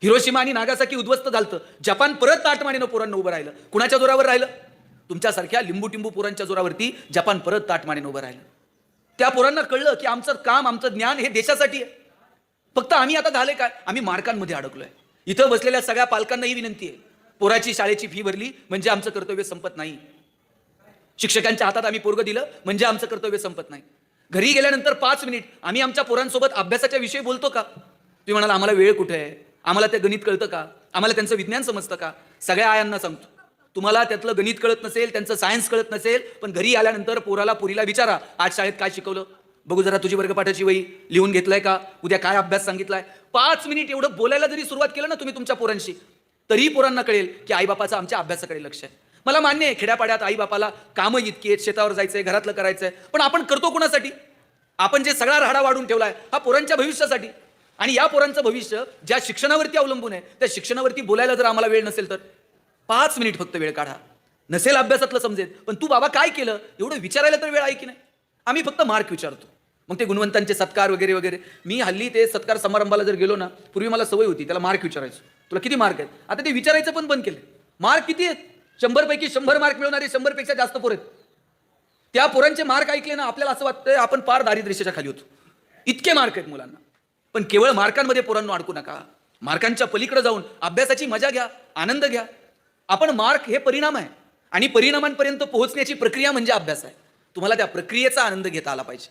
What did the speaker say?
Hiroshima आणि Nagasaki उद्ध्वस्त झालं, जपान परत ताटमानेनं पोरांना उभं राहिलं. कुणाच्या जोरावर राहिलं? तुमच्यासारख्या लिंबू टिंबू पोरांच्या जोरावरती जपान परत ताटमानेनं उभं राहिलं. त्या पोरांना कळलं की आमचं काम, आमचं ज्ञान हे देशासाठी आहे. फक्त आम्ही आता झाले काय, आम्ही मार्कांमध्ये अडकलोय. इथं बसलेल्या सगळ्या पालकांना ही विनंती आहे, पोराची शाळेची फी भरली म्हणजे आमचं कर्तव्य संपत नाही. शिक्षकांच्या हातात आम्ही पोरगं दिलं म्हणजे आमचं कर्तव्य संपत नाही. घरी गेल्यानंतर 5 मिनिट आम्ही आमच्या पोरांसोबत अभ्यासाच्या विषयी बोलतो का? तुम्ही म्हणाल आम्हाला वेळ कुठे आहे, आम्हाला ते गणित कळतं का, आम्हाला त्यांचं विज्ञान समजतं का? सगळ्या आयांना सांगतो, तुम्हाला त्यातलं गणित कळत नसेल, त्यांचं सायन्स कळत नसेल, पण घरी आल्यानंतर पोराला पुरीला विचारा, आज शाळेत काय शिकवलं, बघू जरा तुझी वर्गपाठाची वही लिहून घेतलाय का, उद्या काय अभ्यास सांगितलाय. 5 मिनिट एवढं बोलायला जरी सुरुवात केलं ना तुम्ही तुमच्या पोरांशी, तरी पोरांना कळेल की आईबापाचं आमच्या अभ्यासाकडे लक्ष आहे. मला मान्य आहे, खेड्यापाड्यात आईबापाला कामं इतकी आहेत, शेतावर जायचंय, घरातलं करायचंय, पण आपण करतो कोणासाठी? आपण जे सगळा राडा वाढून ठेवलाय हा पोरांच्या भविष्यासाठी. आणि या पोरांचं भविष्य ज्या शिक्षणावरती अवलंबून आहे, त्या शिक्षणावरती बोलायला जर आम्हाला वेळ नसेल तर 5 मिनिट फक्त वेळ काढा. नसेल अभ्यासातलं समजेल, पण तू बाबा काय केलं एवढं विचारायला तर वेळ आहे की नाही? आम्ही फक्त मार्क विचारतो, मग ते गुणवंतांचे सत्कार वगैरे वगैरे. मी हल्ली ते सत्कार समारंभाला जर गेलो ना, पूर्वी मला सवय होती त्याला मार्क विचारायचो, तुला किती मार्क आहेत. आता ते विचारायचं पण बंद केलं. मार्क किती आहेत? 100 पैकी 100 मार्क मिळवणारे 100 पेक्षा जास्त पोर आहेत. त्या पोरांचे मार्क ऐकले ना आपल्याला असं वाटतंय आपण पार दारिद्र्याच्या खाली होतो, इतके मार्क आहेत मुलांना. पण केवळ मार्कांमध्ये पोरांना अडकू नका. मार्कांच्या पलीकडे जाऊन अभ्यासाची मजा घ्या, आनंद घ्या. आपण मार्क हे परिणाम आहे आणि परिणामांपर्यंत पोहोचण्याची प्रक्रिया म्हणजे अभ्यास आहे. तुम्हाला त्या प्रक्रियेचा आनंद घेता आला पाहिजे.